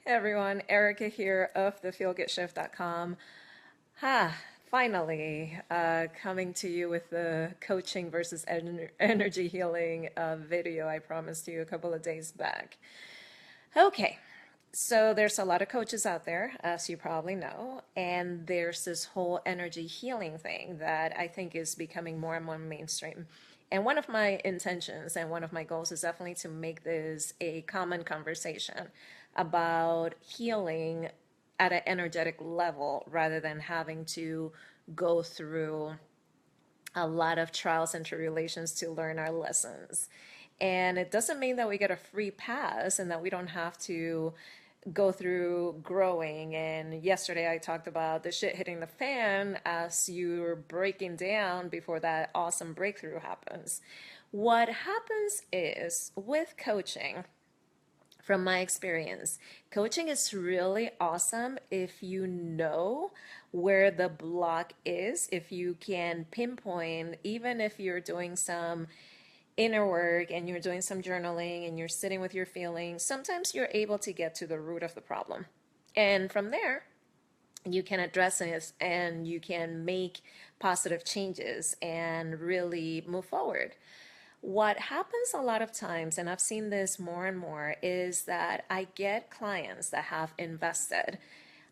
Hey everyone, Erica here of thefeelgoodshift.com. Finally, coming to you with the coaching versus energy healing video I promised you a couple of days back. Okay, so there's a lot of coaches out there, as you probably know, and there's this whole energy healing thing that I think is becoming more and more mainstream. And one of my intentions and one of my goals is definitely to make this a common conversation about healing at an energetic level rather than having to go through a lot of trials and tribulations to learn our lessons. And it doesn't mean that we get a free pass and that we don't have to go through growing. And yesterday I talked about the shit hitting the fan as you're breaking down before that awesome breakthrough happens. What happens is with coaching, from my experience, coaching is really awesome if you know where the block is, if you can pinpoint, even if you're doing some inner work and you're doing some journaling and you're sitting with your feelings, sometimes you're able to get to the root of the problem. And from there, you can address this and you can make positive changes and really move forward. What happens a lot of times, and I've seen this more and more, is that I get clients that have invested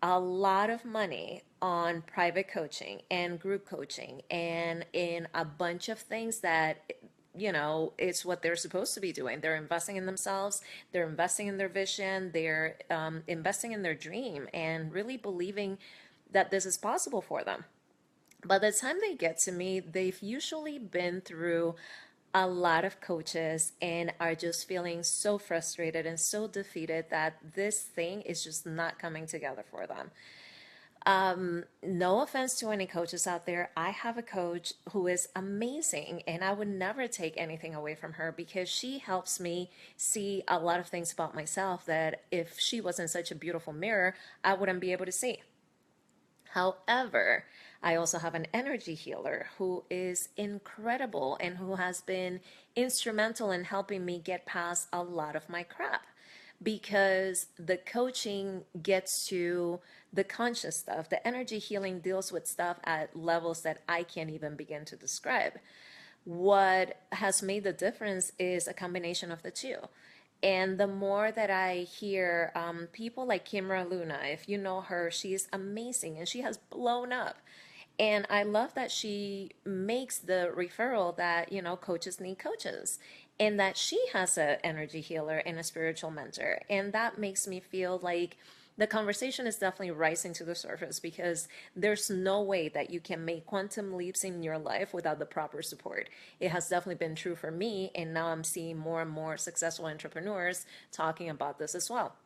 a lot of money on private coaching and group coaching and in a bunch of things that it's what they're supposed to be doing. They're investing in themselves, they're investing in their vision, they're investing in their dream and really believing that this is possible for them. By the time they get to me, they've usually been through a lot of coaches and are just feeling so frustrated and so defeated that this thing is just not coming together for them. No offense to any coaches out there. I have a coach who is amazing, and I would never take anything away from her because she helps me see a lot of things about myself that if she wasn't such a beautiful mirror, I wouldn't be able to see. However, I also have an energy healer who is incredible and who has been instrumental in helping me get past a lot of my crap because the coaching gets to the conscious stuff. The energy healing deals with stuff at levels that I can't even begin to describe. What has made the difference is a combination of the two. And the more that I hear people like Kimra Luna, if you know her, she's amazing and she has blown up. And I love that she makes the referral that, coaches need coaches and that she has an energy healer and a spiritual mentor. And that makes me feel like the conversation is definitely rising to the surface because there's no way that you can make quantum leaps in your life without the proper support. It has definitely been true for me, and now I'm seeing more and more successful entrepreneurs talking about this as well.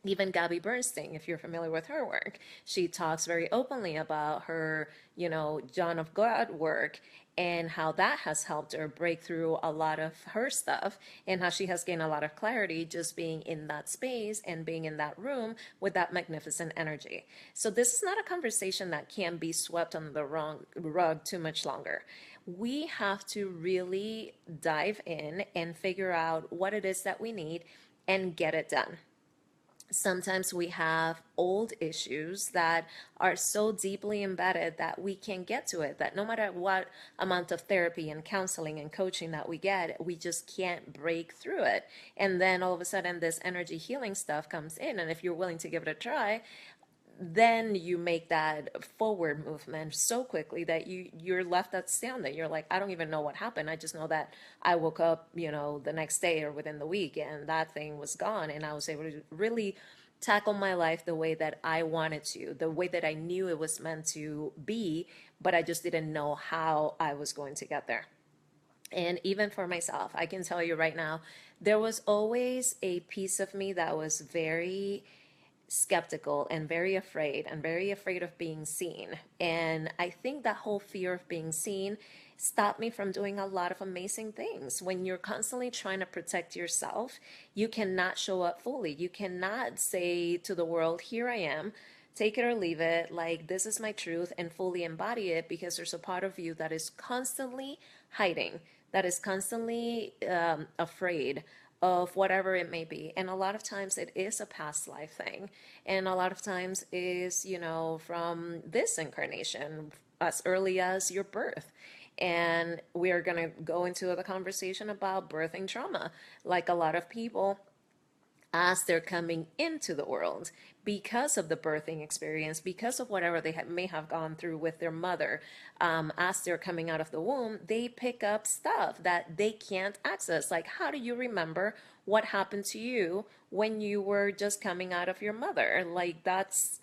Even Gabby Bernstein, if you're familiar with her work, she talks very openly about her, John of God work and how that has helped her break through a lot of her stuff and how she has gained a lot of clarity just being in that space and being in that room with that magnificent energy. So this is not a conversation that can be swept under the wrong rug too much longer. We have to really dive in and figure out what it is that we need and get it done. Sometimes we have old issues that are so deeply embedded that we can't get to it, that no matter what amount of therapy and counseling and coaching that we get, we just can't break through it. And then all of a sudden, this energy healing stuff comes in. And if you're willing to give it a try, then you make that forward movement so quickly that you're left astounded. You're like, I don't even know what happened. I just know that I woke up, the next day or within the week and that thing was gone and I was able to really tackle my life the way that I wanted to, the way that I knew it was meant to be, but I just didn't know how I was going to get there. And even for myself, I can tell you right now, there was always a piece of me that was very skeptical and very afraid of being seen. And I think that whole fear of being seen stopped me from doing a lot of amazing things. When you're constantly trying to protect yourself, you cannot show up fully. You cannot say to the world, here I am, take it or leave it, like this is my truth, and fully embody it because there's a part of you that is constantly hiding, that is constantly afraid of whatever it may be. And a lot of times it is a past life thing. And a lot of times is, from this incarnation, as early as your birth. And we are going to go into the conversation about birthing trauma. Like a lot of people, as they're coming into the world because of the birthing experience, because of whatever they may have gone through with their mother, as they're coming out of the womb, they pick up stuff that they can't access. Like, how do you remember what happened to you when you were just coming out of your mother? Like, that's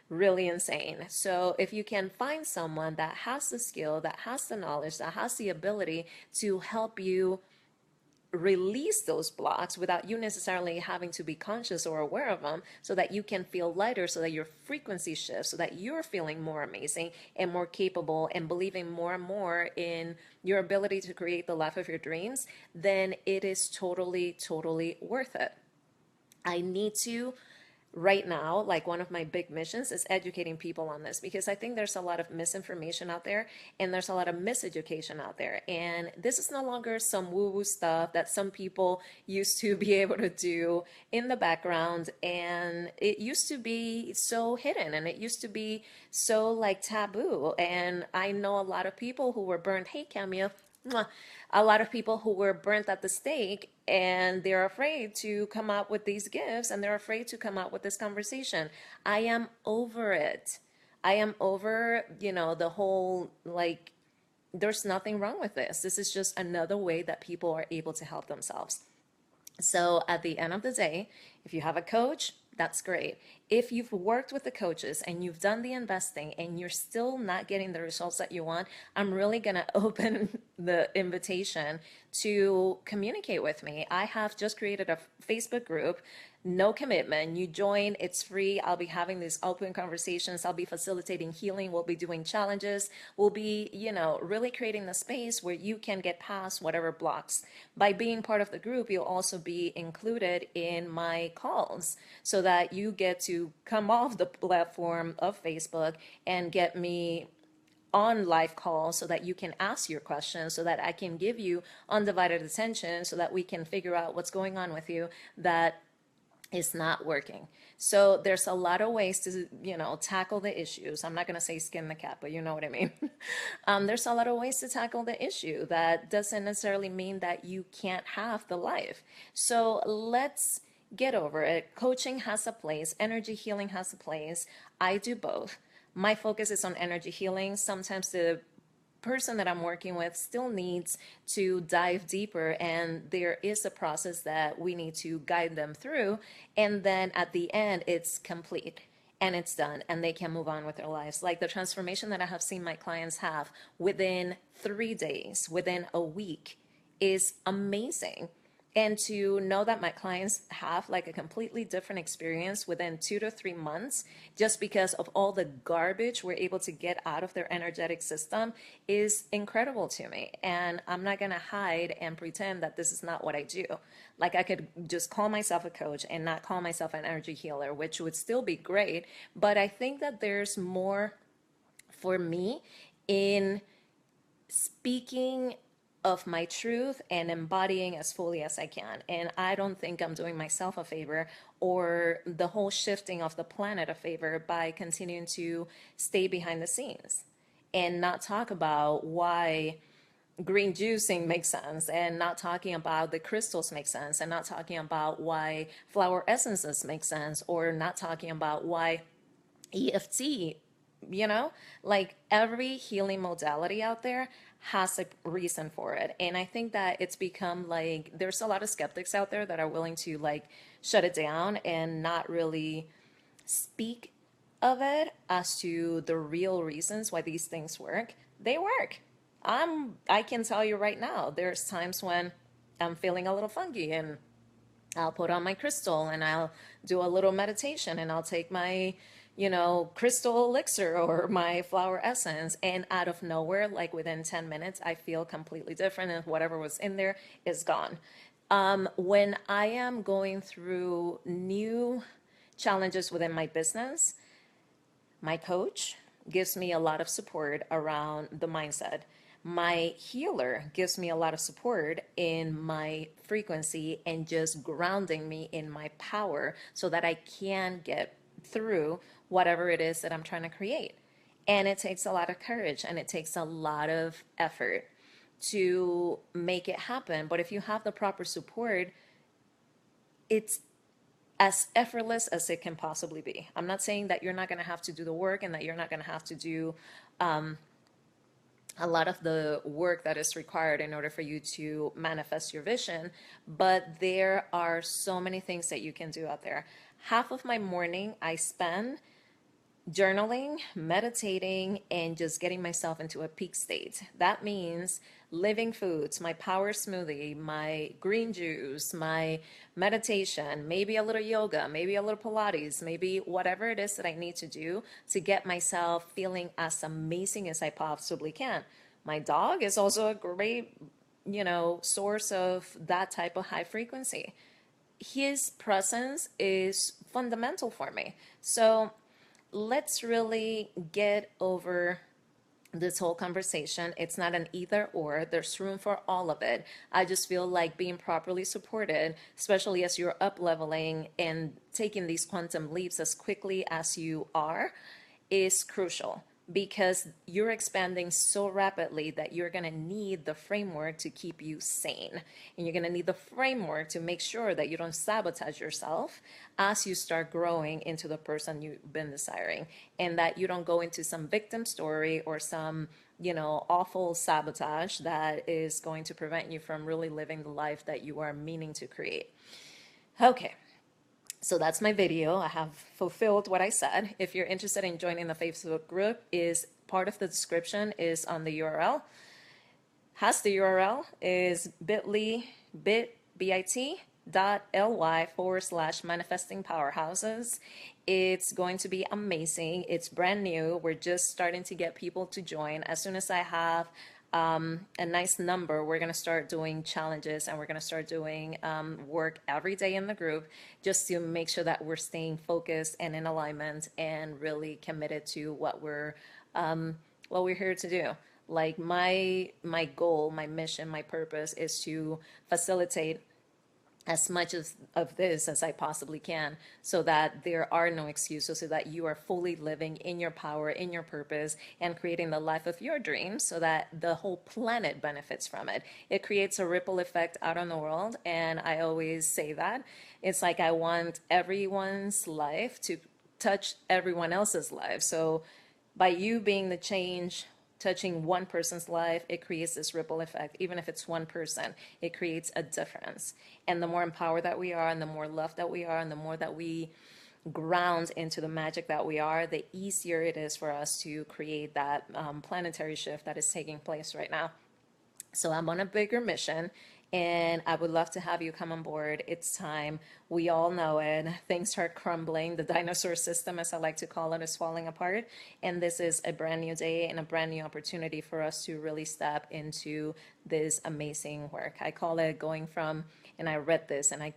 really insane. So if you can find someone that has the skill, that has the knowledge, that has the ability to help you release those blocks without you necessarily having to be conscious or aware of them, so that you can feel lighter, so that your frequency shifts, so that you're feeling more amazing and more capable and believing more and more in your ability to create the life of your dreams, then it is totally, totally worth it. I need to right now, like one of my big missions is educating people on this, because I think there's a lot of misinformation out there and there's a lot of miseducation out there. And this is no longer some woo-woo stuff that some people used to be able to do in the background. And it used to be so hidden and it used to be so like taboo. And I know a lot of people who were burned. Hey, Cameo. A lot of people who were burnt at the stake, and they're afraid to come out with these gifts and they're afraid to come out with this conversation. I am over it. I am over, the whole like, there's nothing wrong with this. This is just another way that people are able to help themselves. So at the end of the day, if you have a coach, that's great. If you've worked with the coaches and you've done the investing and you're still not getting the results that you want, I'm really going to open the invitation to communicate with me. I have just created a Facebook group, no commitment. You join, it's free. I'll be having these open conversations. I'll be facilitating healing. We'll be doing challenges. We'll be, really creating the space where you can get past whatever blocks. By being part of the group, you'll also be included in my calls, so that you get to come off the platform of Facebook and get me on live calls, so that you can ask your questions, so that I can give you undivided attention, so that we can figure out what's going on with you that is not working. So there's a lot of ways to, tackle the issues. I'm not going to say skin the cat, but you know what I mean. There's a lot of ways to tackle the issue. That doesn't necessarily mean that you can't have the life. So let's get over it. Coaching has a place. Energy healing has a place. I do both. My focus is on energy healing. Sometimes the person that I'm working with still needs to dive deeper, and there is a process that we need to guide them through, and then at the end it's complete and it's done and they can move on with their lives. Like the transformation that I have seen my clients have within 3 days, within a week, is amazing. And to know that my clients have like a completely different experience within 2 to 3 months, just because of all the garbage we're able to get out of their energetic system, is incredible to me. And I'm not going to hide and pretend that this is not what I do. Like, I could just call myself a coach and not call myself an energy healer, which would still be great. But I think that there's more for me in speaking of my truth and embodying as fully as I can. And I don't think I'm doing myself a favor or the whole shifting of the planet a favor by continuing to stay behind the scenes and not talk about why green juicing makes sense, and not talking about the crystals make sense, and not talking about why flower essences make sense, or not talking about why EFT, like every healing modality out there has a reason for it. And I think that it's become like there's a lot of skeptics out there that are willing to like shut it down and not really speak of it as to the real reasons why these things work. They work. I can tell you right now, there's times when I'm feeling a little funky and I'll put on my crystal and I'll do a little meditation and I'll take my, crystal elixir or my flower essence. And out of nowhere, like within 10 minutes, I feel completely different and whatever was in there is gone. When I am going through new challenges within my business, my coach gives me a lot of support around the mindset. My healer gives me a lot of support in my frequency and just grounding me in my power so that I can get through whatever it is that I'm trying to create. And it takes a lot of courage and it takes a lot of effort to make it happen. But if you have the proper support, it's as effortless as it can possibly be. I'm not saying that you're not going to have to do the work and that you're not going to have to do a lot of the work that is required in order for you to manifest your vision, but there are so many things that you can do out there. Half of my morning I spend journaling, meditating, and just getting myself into a peak state. That means living foods, my power smoothie, my green juice, my meditation, maybe a little yoga, maybe a little Pilates, maybe whatever it is that I need to do to get myself feeling as amazing as I possibly can. My dog is also a great, source of that type of high frequency. His presence is fundamental for me. So let's really get over this whole conversation. It's not an either or, there's room for all of it. I just feel like being properly supported, especially as you're up leveling and taking these quantum leaps as quickly as you are, is crucial because you're expanding so rapidly that you're going to need the framework to keep you sane. And you're going to need the framework to make sure that you don't sabotage yourself as you start growing into the person you've been desiring, and that you don't go into some victim story or some, awful sabotage that is going to prevent you from really living the life that you are meaning to create. Okay. So that's my video. I have fulfilled what I said. If you're interested in joining the Facebook group, is part of the description is on the URL. The URL is bit.ly/manifesting powerhouses. It's going to be amazing. It's brand new. We're just starting to get people to join. As soon as I have a nice number, we're going to start doing challenges and we're going to start doing work every day in the group just to make sure that we're staying focused and in alignment and really committed to what we're here to do. Like my goal, my mission, my purpose is to facilitate as much of this as I possibly can so that there are no excuses, so that you are fully living in your power, in your purpose, and creating the life of your dreams so that the whole planet benefits from it. It creates a ripple effect out on the world, and I always say that. It's like I want everyone's life to touch everyone else's life. So by you being the change, touching one person's life, it creates this ripple effect. Even if it's one person, it creates a difference. And the more empowered that we are, and the more loved that we are, and the more that we ground into the magic that we are, the easier it is for us to create that planetary shift that is taking place right now. So I'm on a bigger mission, and I would love to have you come on board. It's time. We all know it. Things are crumbling. The dinosaur system, as I like to call it, is falling apart. And this is a brand new day and a brand new opportunity for us to really step into this amazing work. I call it going from, and I read this, and I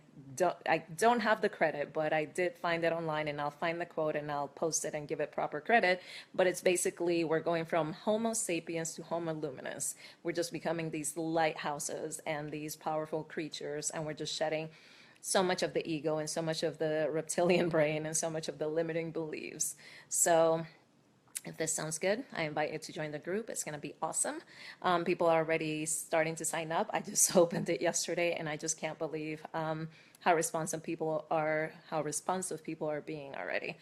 don't have the credit, but I did find it online, and I'll find the quote and I'll post it and give it proper credit. But it's basically, we're going from Homo sapiens to Homo luminous. We're just becoming these lighthouses and these powerful creatures, and we're just shedding so much of the ego and so much of the reptilian brain and so much of the limiting beliefs. So if this sounds good, I invite you to join the group. It's going to be awesome. People are already starting to sign up. I just opened it yesterday, and I just can't believe how responsive people are being already.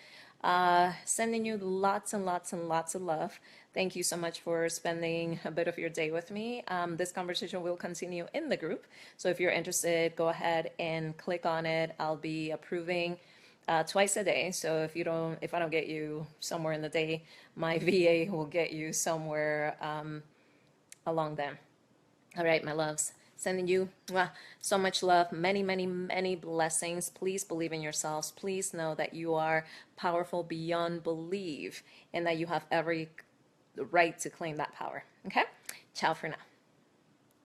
Sending you lots and lots and lots of love. Thank you so much for spending a bit of your day with me. This conversation will continue in the group. So if you're interested, go ahead and click on it. I'll be approving twice a day. So if I don't get you somewhere in the day, my VA will get you somewhere along them. All right, my loves. Sending you so much love, many, many, many blessings. Please believe in yourselves. Please know that you are powerful beyond belief and that you have every right to claim that power. Okay? Ciao for now.